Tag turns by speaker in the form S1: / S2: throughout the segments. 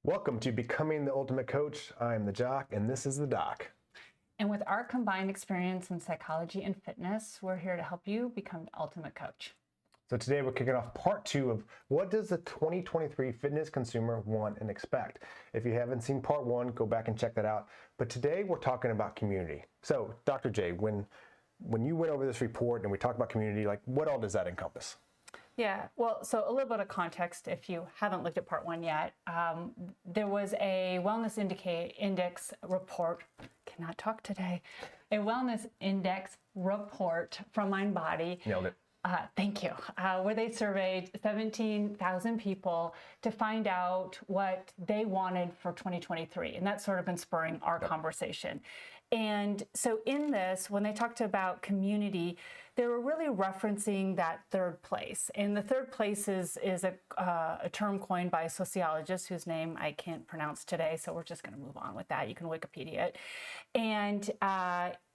S1: Welcome to Becoming the Ultimate Coach. I'm the Jock, and this is the Doc.
S2: And with our combined experience in psychology and fitness, we're here to help you become the ultimate coach.
S1: So today we're kicking off part 2 of what does the 2023 fitness consumer want and expect? If you haven't seen part 1, go back and check that out. But today we're talking about community. So Dr. J, when you went over this report and we talked about community, like what all does that encompass?
S2: Yeah, well, so a little bit of context if you haven't looked at part 1 yet. There was a wellness index report, cannot talk today, a wellness index report from MindBody.
S1: Nailed it.
S2: Thank you. Where they surveyed 17,000 people to find out what they wanted for 2023. And that's sort of been spurring our conversation. And so in this, when they talked about community, they were really referencing that third place. And the third place is a term coined by a sociologist whose name I can't pronounce today. So we're just going to move on with that. You can Wikipedia it. And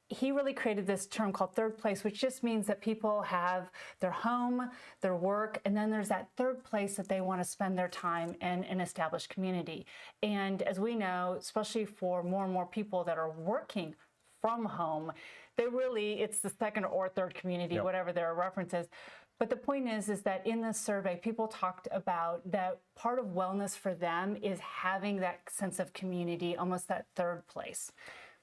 S2: he really created this term called third place, which just means that people have their home, their work, and then there's that third place that they want to spend their time in an established community. And as we know, especially for more and more people that are working from home, it's the second or third community, whatever their reference is. But the point is that in this survey, people talked about that part of wellness for them is having that sense of community, almost that third place.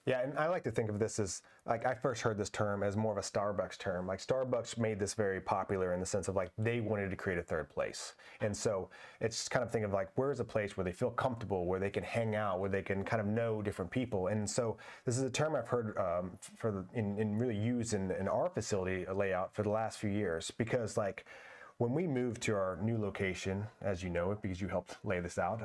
S1: Yeah, and I like to think of this as, like, I first heard this term as more of a Starbucks term. Like, Starbucks made this very popular in the sense of, like, they wanted to create a third place. And so it's kind of think of, like, where's a place where they feel comfortable, where they can hang out, where they can kind of know different people. And so this is a term I've heard really used in our facility layout for the last few years. Because, like, when we moved to our new location, as you know it, because you helped lay this out,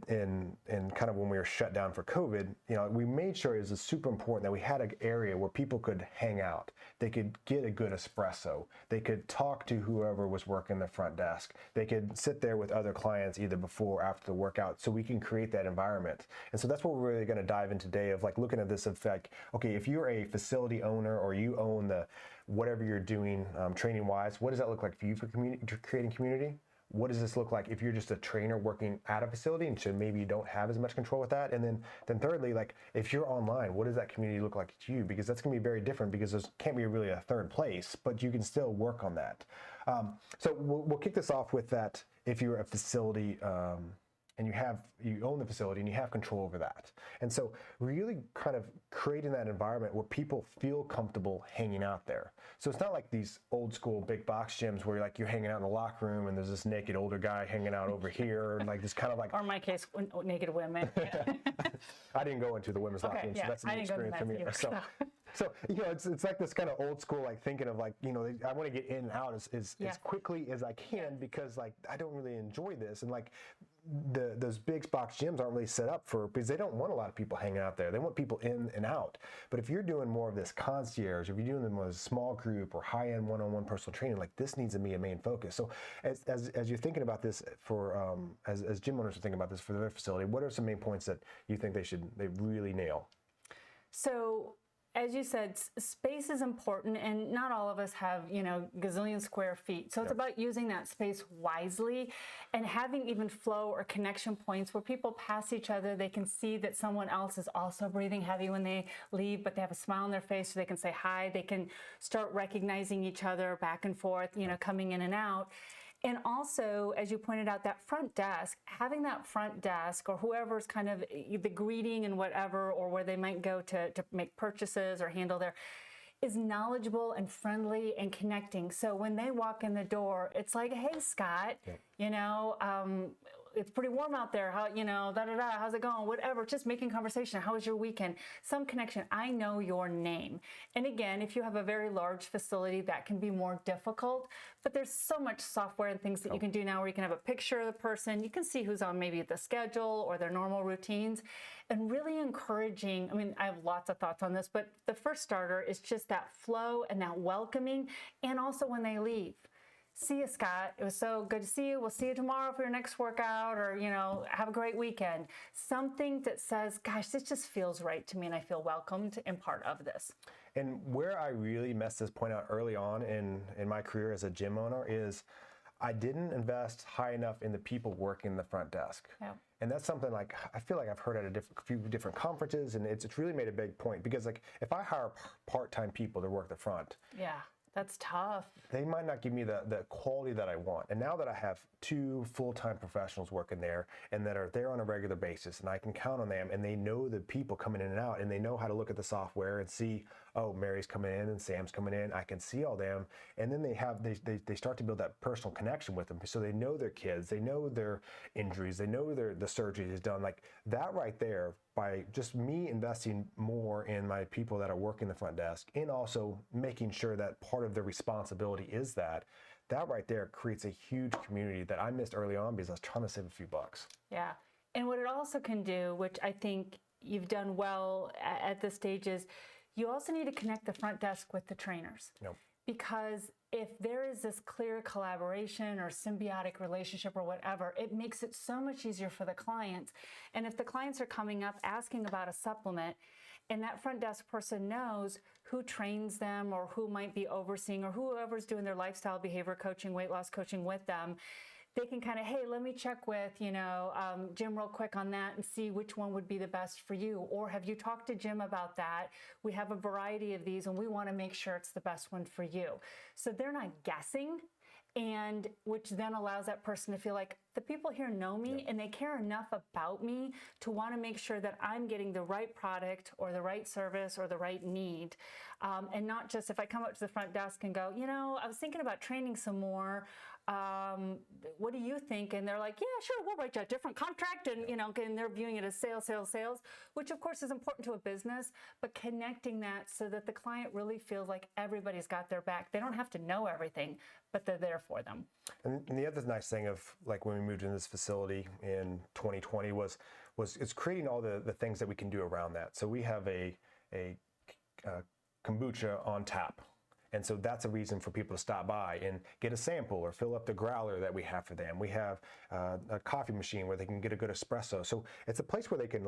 S1: and kind of when we were shut down for COVID, we made sure it was super important that we had an area where people could hang out. They could get a good espresso. They could talk to whoever was working the front desk. They could sit there with other clients either before or after the workout, so we can create that environment. And so that's what we're really going to dive in today, of like looking at this of like, okay, if you're a facility owner or you own whatever you're doing training wise, what does that look like for you for creating community? What does this look like if you're just a trainer working at a facility and so maybe you don't have as much control with that? And then thirdly, like if you're online, what does that community look like to you? Because that's going to be very different, because there can't be really a third place, but you can still work on that. So we'll kick this off with that. If you're a facility and you own the facility and you have control over that. And so really kind of creating that environment where people feel comfortable hanging out there. So it's not like these old school big box gyms where you're hanging out in the locker room and there's this naked older guy hanging out over here, and like this kind of like,
S2: or in my case, naked women.
S1: I didn't go into the women's locker room, so that's a new experience for me. So it's like this kind of old school like thinking of like, I want to get in and out as quickly as I can, because like I don't really enjoy this, and like those big box gyms aren't really set up because they don't want a lot of people hanging out there. They want people in and out. But if you're doing more of this concierge, if you're doing more of a small group or high-end one-on-one personal training, like this needs to be a main focus. So as you're thinking about this for as gym owners are thinking about this for their facility, what are some main points that you think they really nail?
S2: So as you said, space is important, and not all of us have, gazillion square feet. So it's about using that space wisely and having even flow or connection points where people pass each other. They can see that someone else is also breathing heavy when they leave, but they have a smile on their face, so they can say hi. They can start recognizing each other back and forth, coming in and out. And also, as you pointed out, that front desk, having that front desk or whoever's kind of the greeting and whatever, or where they might go to make purchases or handle is knowledgeable and friendly and connecting. So when they walk in the door, it's like, hey, Scott, it's pretty warm out there. How, how's it going? Whatever, just making conversation. How was your weekend? Some connection. I know your name. And again, if you have a very large facility, that can be more difficult, but there's so much software and things that you can do now where you can have a picture of the person. You can see who's on maybe the schedule or their normal routines, and really encouraging. I have lots of thoughts on this, but the first starter is just that flow and that welcoming. And also when they leave, see you, Scott. It was so good to see you. We'll see you tomorrow for your next workout, or, have a great weekend. Something that says, gosh, this just feels right to me and I feel welcomed and part of this.
S1: And where I really messed this point out early on in my career as a gym owner is I didn't invest high enough in the people working the front desk.
S2: Yeah.
S1: And that's something like I feel like I've heard at a few different conferences, and it's really made a big point because like if I hire part-time people to work the front,
S2: Yeah, that's tough.
S1: they might not give me the quality that I want. And now that I have 2 full-time professionals working there and that are there on a regular basis, and I can count on them, and they know the people coming in and out, and they know how to look at the software and see, oh, Mary's coming in and Sam's coming in. I can see all them, and then they start to build that personal connection with them, so they know their kids, they know their injuries, they know the surgery is done. Like that right there, by just me investing more in my people that are working the front desk, and also making sure that part of their responsibility is that right there creates a huge community that I missed early on because I was trying to save a few bucks.
S2: Yeah. And what it also can do, which I think you've done well at this stage, is you also need to connect the front desk with the trainers.
S1: Yep.
S2: Because if there is this clear collaboration or symbiotic relationship or whatever, it makes it so much easier for the clients. And if the clients are coming up asking about a supplement, and that front desk person knows who trains them or who might be overseeing or whoever's doing their lifestyle behavior coaching, weight loss coaching with them, they can kind of, hey, let me check with, Jim real quick on that and see which one would be the best for you. Or have you talked to Jim about that? We have a variety of these and we want to make sure it's the best one for you. So they're not guessing, and which then allows that person to feel like the people here know me and they care enough about me to want to make sure that I'm getting the right product or the right service or the right need. And not just if I come up to the front desk and go, I was thinking about training some more. What do you think? And they're like, yeah, sure, we'll write you a different contract. And, and they're viewing it as sales, which of course is important to a business, but connecting that so that the client really feels like everybody's got their back. They don't have to know everything, but they're there for them.
S1: And the other nice thing of like when we moved into this facility in 2020 was it's creating all the things that we can do around that. So we have a kombucha on tap. And so that's a reason for people to stop by and get a sample or fill up the growler that we have for them. We have a coffee machine where they can get a good espresso. So it's a place where they can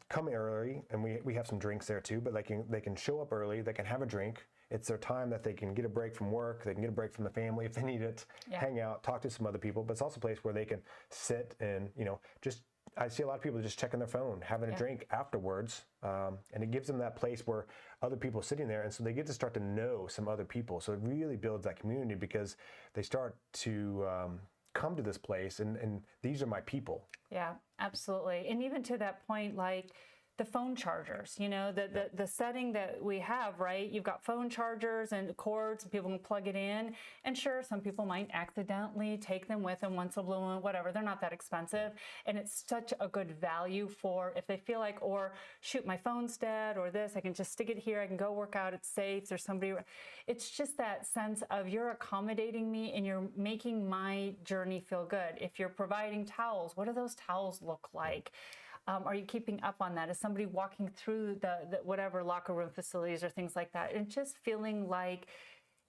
S1: come early, and we have some drinks there too, but they can show up early, they can have a drink. It's their time that they can get a break from work, they can get a break from the family if they need it, hang out, talk to some other people, but it's also a place where they can sit and, I see a lot of people just checking their phone, having a drink afterwards, and it gives them that place where other people are sitting there, and so they get to start to know some other people. So it really builds that community because they start to come to this place, and these are my people.
S2: Yeah, absolutely. And even to that point, like the phone chargers, the setting that we have, right? You've got phone chargers and cords, and people can plug it in. And sure, some people might accidentally take them with them once a blue moon, whatever. They're not that expensive. And it's such a good value for if they feel like, or shoot, my phone's dead, or this, I can just stick it here. I can go work out. It's safe. There's somebody. It's just that sense of you're accommodating me and you're making my journey feel good. If you're providing towels, what do those towels look like? Are you keeping up on that? Is somebody walking through the whatever locker room facilities or things like that? And just feeling like,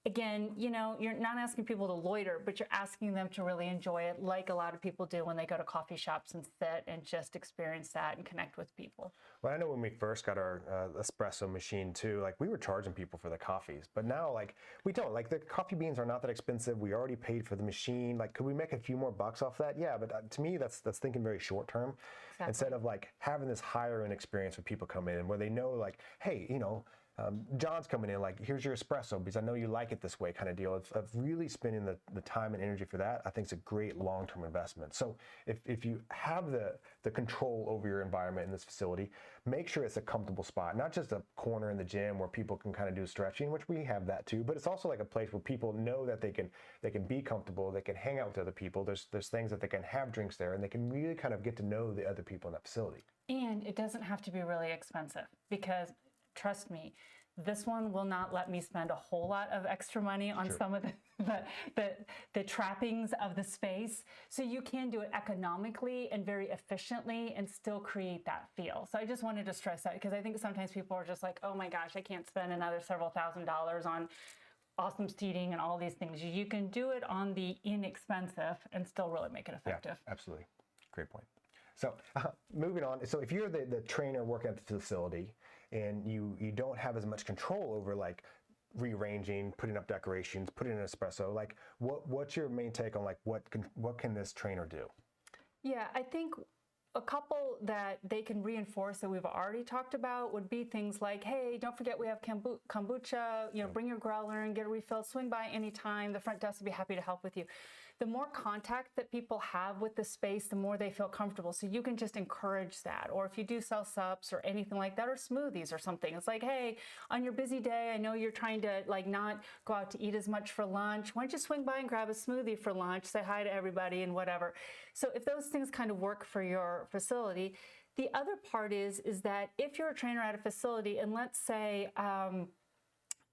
S2: again, you're not asking people to loiter, but you're asking them to really enjoy it like a lot of people do when they go to coffee shops and sit and just experience that and connect with people.
S1: Well, I know when we first got our espresso machine too, like we were charging people for the coffees, but now like we don't. Like the coffee beans are not that expensive. We already paid for the machine. Like could we make a few more bucks off that? Yeah, but to me that's thinking very short term. Exactly. Instead of like having this higher end experience when people come in where they know like, hey, John's coming in, like, here's your espresso because I know you like it this way kind of deal. Of really spending the time and energy for that, I think it's a great long-term investment. So if you have the control over your environment in this facility, make sure it's a comfortable spot, not just a corner in the gym where people can kind of do stretching, which we have that too, but it's also like a place where people know that they can be comfortable, they can hang out with other people. There's things that they can have drinks there, and they can really kind of get to know the other people in that facility. And
S2: it doesn't have to be really expensive because trust me, this one will not let me spend a whole lot of extra money on some of the trappings of the space. So you can do it economically and very efficiently and still create that feel. So I just wanted to stress that because I think sometimes people are just like, oh my gosh, I can't spend another several $1,000s on awesome seating and all these things. You can do it on the inexpensive and still really make it effective.
S1: Yeah, absolutely. Great point. So moving on. So if you're the trainer working at the facility and you don't have as much control over like rearranging, putting up decorations, putting in an espresso. Like, what's your main take on like what can this trainer do?
S2: Yeah, I think a couple that they can reinforce that we've already talked about would be things like, hey, don't forget we have kombucha, bring your growler and get a refill, swing by anytime. The front desk will be happy to help with you. The more contact that people have with the space, the more they feel comfortable. So you can just encourage that. Or if you do sell sups or anything like that, or smoothies or something, it's like, hey, on your busy day, I know you're trying to like not go out to eat as much for lunch. Why don't you swing by and grab a smoothie for lunch, say hi to everybody and whatever. So if those things kind of work for your facility, the other part is that if you're a trainer at a facility and let's say,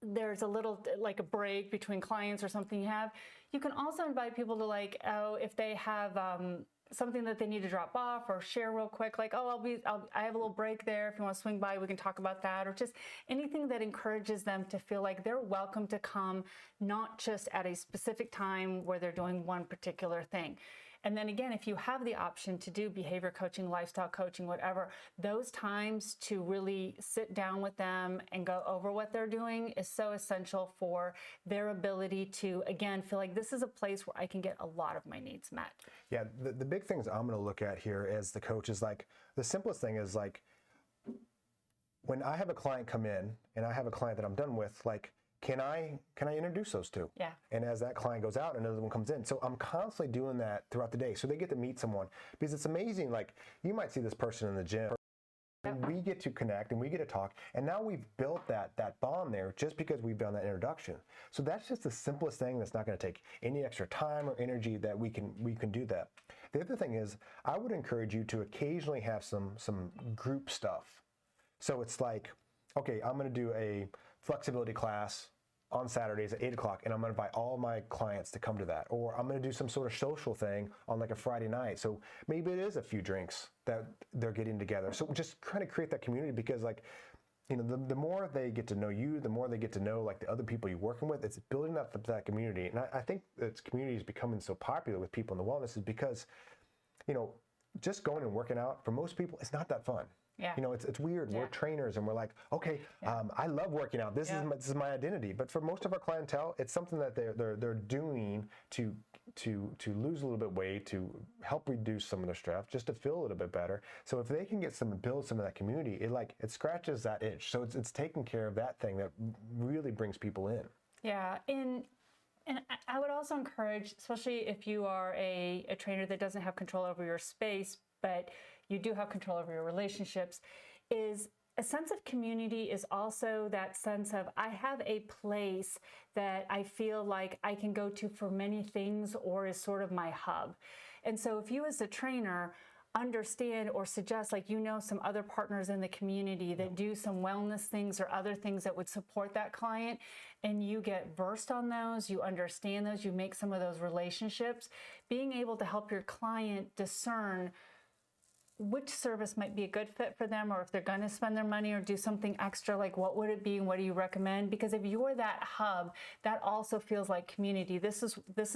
S2: there's a little like a break between clients or something you can also invite people to like, if they have something that they need to drop off or share real quick, like, I have a little break there. If you want to swing by, we can talk about that, or just anything that encourages them to feel like they're welcome to come, not just at a specific time where they're doing one particular thing. And then again, if you have the option to do behavior coaching, lifestyle coaching, whatever, those times to really sit down with them and go over what they're doing is so essential for their ability to, again, feel like this is a place where I can get a lot of my needs met.
S1: Yeah, the big things I'm going to look at here as the coach is like, the simplest thing is like, when I have a client come in and I have a client that I'm done with, like, can I introduce those two?
S2: Yeah.
S1: And as that client goes out, another one comes in. So I'm constantly doing that throughout the day. So they get to meet someone, because it's amazing. Like, you might see this person in the gym and we get to connect and we get to talk. And now we've built that bond there just because we've done that introduction. So that's just the simplest thing that's not going to take any extra time or energy that we can do that. The other thing is, I would encourage you to occasionally have some group stuff. So it's like, okay, I'm going to do a flexibility class on Saturdays at 8 o'clock, and I'm going to invite all my clients to come to that. Or I'm going to do some sort of social thing on like a Friday night. So maybe it is a few drinks that they're getting together. So just kind of create that community, because like, the more they get to know you, the more they get to know like the other people you're working with. It's building up that community. And I think that community is becoming so popular with people in the wellness is because, just going and working out for most people, it's not that fun.
S2: Yeah.
S1: It's weird. Yeah. We're trainers and we're like, okay, I love working out. This is my identity. But for most of our clientele, it's something that they're doing to lose a little bit of weight, to help reduce some of their stress, just to feel a little bit better. So if they can build some of that community, it scratches that itch. So it's taking care of that thing that really brings people in.
S2: Yeah. And I would also encourage, especially if you are a trainer that doesn't have control over your space, but you do have control over your relationships, is a sense of community is also that sense of, I have a place that I feel like I can go to for many things, or is sort of my hub. And so if you as a trainer understand or suggest, like, some other partners in the community that do some wellness things or other things that would support that client, and you get versed on those, you understand those, you make some of those relationships, being able to help your client discern which service might be a good fit for them, or if they're going to spend their money or do something extra, like what would it be and what do you recommend? Because if you're that hub, that also feels like community. This is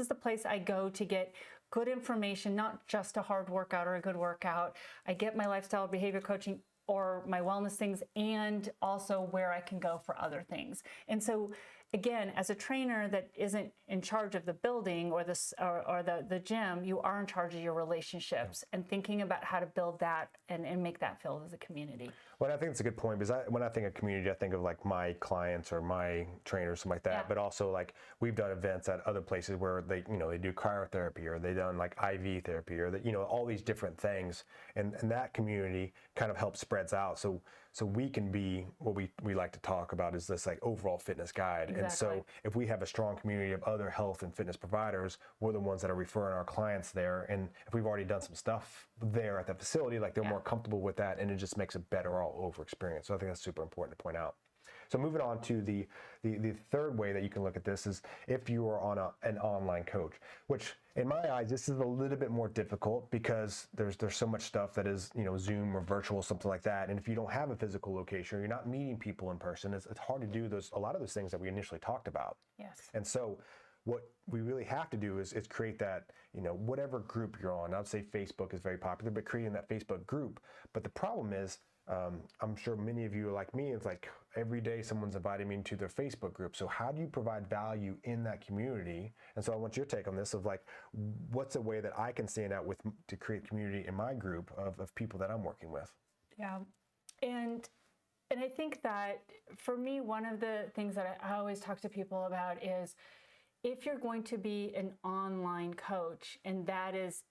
S2: the place I go to get good information, not just a hard workout or a good workout. I get my lifestyle behavior coaching or my wellness things, and also where I can go for other things. And so again, as a trainer that isn't in charge of the building or the gym, you are in charge of your relationships and thinking about how to build that and make that feel as a community.
S1: Well, I think it's a good point, because when I think of community, I think of like my clients or my trainers, something like that. Yeah. But also, like, we've done events at other places where they do cryotherapy, or they've done like IV therapy, or all these different things, and that community kind of helps spreads out. So we can be what we like to talk about is this like overall fitness guide. Exactly. And so if we have a strong community of other health and fitness providers, we're the ones that are referring our clients there. And if we've already done some stuff there at the facility, like, they're more comfortable with that, and it just makes a better all over experience. So I think that's super important to point out. So moving on to the third way that you can look at this is if you are on an online coach, which in my eyes, this is a little bit more difficult, because there's so much stuff that is, Zoom or virtual, something like that. And if you don't have a physical location, or you're not meeting people in person, it's hard to do a lot of those things that we initially talked about.
S2: Yes.
S1: And so what we really have to do is create that, whatever group you're on. I'd say Facebook is very popular, but creating that Facebook group. But the problem is, I'm sure many of you are like me. It's like every day someone's inviting me to their Facebook group. So how do you provide value in that community? And so I want your take on this of like, what's a way that I can stand out with to create community in my group of people that I'm working with?
S2: Yeah. And I think that for me, one of the things that I always talk to people about is if you're going to be an online coach, and that is,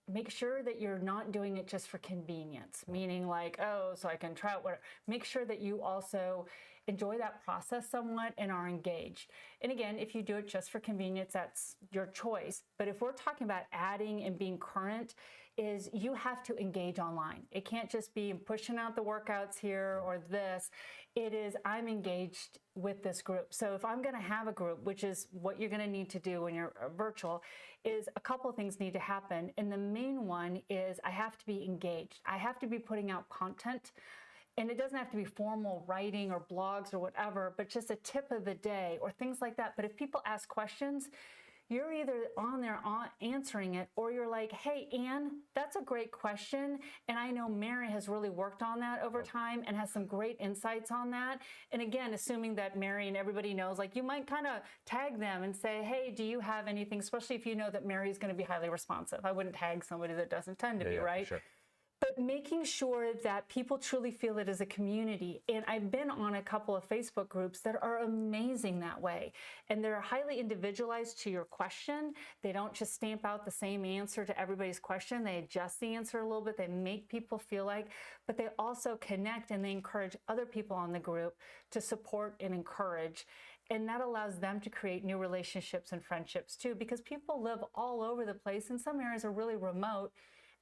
S2: make sure that you're not doing it just for convenience, meaning like, oh, so I can try out whatever. Make sure that you also enjoy that process somewhat and are engaged. And again, if you do it just for convenience, that's your choice. But if we're talking about adding and being current, is you have to engage online. It can't just be pushing out the workouts here or this. It is, I'm engaged with this group. So if I'm gonna have a group, which is what you're gonna need to do when you're virtual, is a couple of things need to happen. And the main one is I have to be engaged. I have to be putting out content. And it doesn't have to be formal writing or blogs or whatever, but just a tip of the day or things like that. But if people ask questions, you're either on there answering it, or you're like, hey, Ann, that's a great question. And I know Mary has really worked on that over time and has some great insights on that. And again, assuming that Mary and everybody knows, like you might kind of tag them and say, hey, do you have anything, especially if you know that Mary's going to be highly responsive. I wouldn't tag somebody that doesn't tend to be, right?
S1: Sure.
S2: But making sure that people truly feel it as a community. And I've been on a couple of Facebook groups that are amazing that way. And they're highly individualized to your question. They don't just stamp out the same answer to everybody's question. They adjust the answer a little bit. They make people feel like, but they also connect and they encourage other people on the group to support and encourage. And that allows them to create new relationships and friendships too, because people live all over the place and some areas are really remote.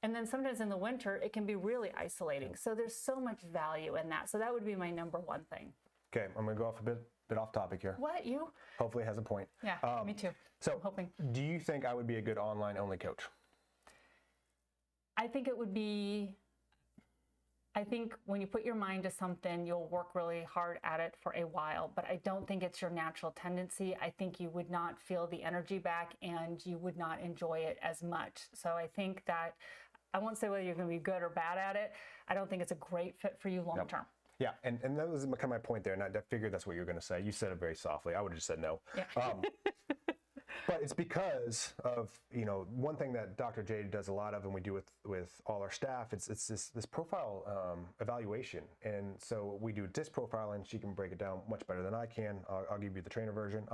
S2: And then sometimes in the winter, it can be really isolating. So there's so much value in that. So that would be my number one thing.
S1: Okay, I'm gonna go off a bit off topic here.
S2: What, you?
S1: Hopefully it has a point.
S2: Yeah, me too.
S1: So
S2: I'm hoping.
S1: Do you think I would be a good online only coach?
S2: I think it would be, I think when you put your mind to something, you'll work really hard at it for a while, but I don't think it's your natural tendency. I think you would not feel the energy back and you would not enjoy it as much. So I think that, I won't say whether you're going to be good or bad at it. I don't think it's a great fit for you long term.
S1: Yeah, and that was kind of my point there, and I figured that's what you were going to say. You said it very softly. I would have just said no.
S2: Yeah.
S1: But it's because of, one thing that Dr. J does a lot of, and we do with all our staff, it's this profile evaluation. And so we do disc profiling. She can break it down much better than I can. I'll give you the trainer version.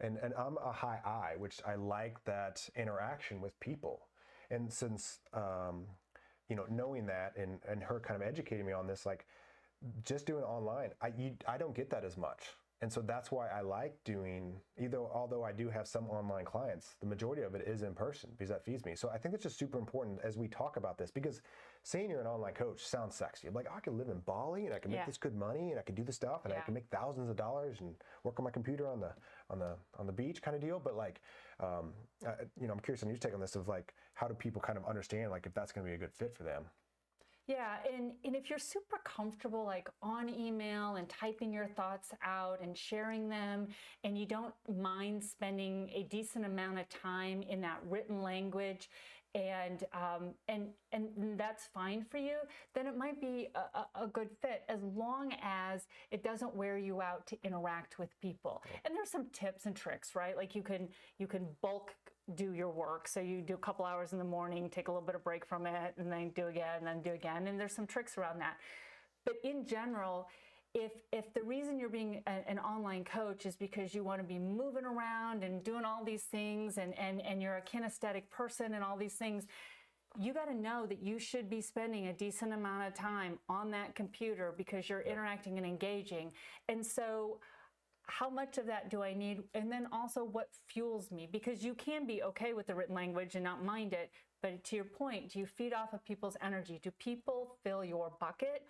S1: And I'm a high I, which I like that interaction with people. And since, knowing that and her kind of educating me on this, like just doing it online, I don't get that as much. And so that's why I like doing, although I do have some online clients, the majority of it is in person because that feeds me. So I think it's just super important as we talk about this, because saying you're an online coach sounds sexy. I'm like, I can live in Bali and I can make this good money and I can do this stuff and I can make thousands of dollars and work on my computer on the beach kind of deal. But like, I'm curious on your take on this of like, how do people kind of understand like if that's going to be a good fit for them?
S2: Yeah, and if you're super comfortable like on email and typing your thoughts out and sharing them, and you don't mind spending a decent amount of time in that written language, and that's fine for you, then it might be a good fit as long as it doesn't wear you out to interact with people. And there's some tips and tricks, right? Like you can bulk do your work. So you do a couple hours in the morning, take a little bit of break from it, and then do again, and then do again. And there's some tricks around that. But in general, if the reason you're being an online coach is because you want to be moving around and doing all these things and you're a kinesthetic person and all these things, you got to know that you should be spending a decent amount of time on that computer because you're interacting and engaging. And so how much of that do I need? And then also what fuels me? Because you can be okay with the written language and not mind it. But to your point, do you feed off of people's energy? Do people fill your bucket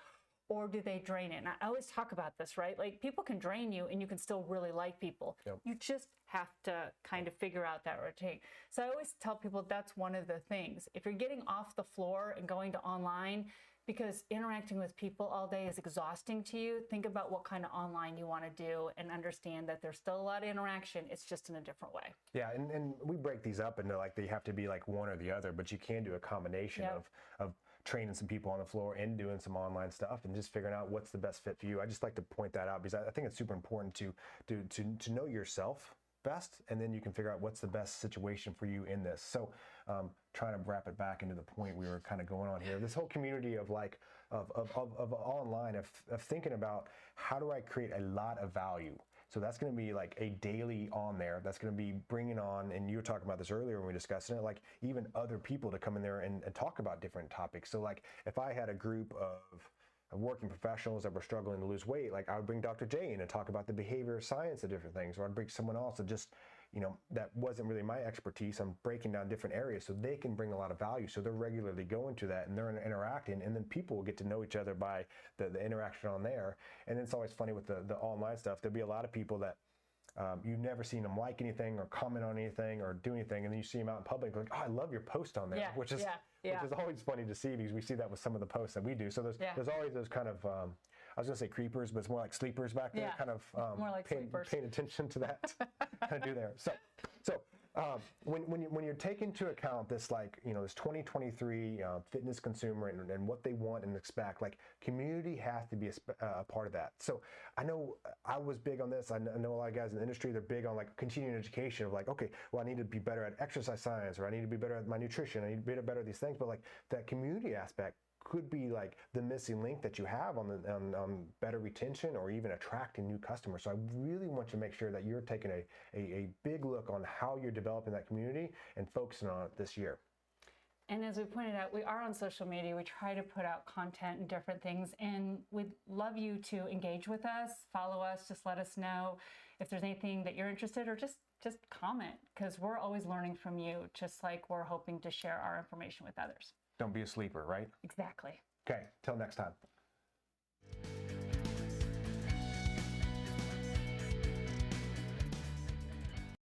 S2: or do they drain it? And I always talk about this, right? Like people can drain you and you can still really like people. Yep. You just have to kind of figure out that routine. So I always tell people that's one of the things. If you're getting off the floor and going to online, because interacting with people all day is exhausting to you, think about what kind of online you want to do and understand that there's still a lot of interaction. It's just in a different way.
S1: Yeah, and we break these up into like they have to be like one or the other, but you can do a combination of training some people on the floor and doing some online stuff and just figuring out what's the best fit for you. I just like to point that out because I think it's super important to know yourself best, and then you can figure out what's the best situation for you in this. So trying to wrap it back into the point we were kind of going on here, this whole community of like of online of thinking about how do I create a lot of value. So that's going to be like a daily on there. That's going to be bringing on, and you were talking about this earlier when we discussed it, like even other people to come in there and talk about different topics. So like if I had a group of working professionals that were struggling to lose weight, like I would bring Dr. J in and talk about the behavior science of different things, or I'd bring someone else that just, you know, that wasn't really my expertise. I'm breaking down different areas so they can bring a lot of value. So they're regularly going to that and they're interacting, and then people will get to know each other by the interaction on there. And it's always funny with the online stuff. There'll be a lot of people that you've never seen them like anything or comment on anything or do anything, and then you see them out in public like, oh, I love your post on there, which is always funny to see because we see that with some of the posts that we do. So there's always those kind of I was gonna say creepers, but it's more like sleepers back there, kind of
S2: more like
S1: paying attention to that kind of do there. So when you're taking into account this, like, you know, this 2023 fitness consumer and what they want and expect, like community has to be a part of that. So I know I was big on this. I know a lot of guys in the industry, they're big on like continuing education of like, okay, well, I need to be better at exercise science, or I need to be better at my nutrition. I need to be better at these things. But like that community aspect could be like the missing link that you have on better retention or even attracting new customers. So I really want you to make sure that you're taking a big look on how you're developing that community and focusing on it this year.
S2: And as we pointed out, we are on social media. We try to put out content and different things, and we'd love you to engage with us, follow us, just let us know if there's anything that you're interested, or just comment, because we're always learning from you, just like we're hoping to share our information with others.
S1: Don't be a sleeper, right?
S2: Exactly.
S1: Okay, till next time.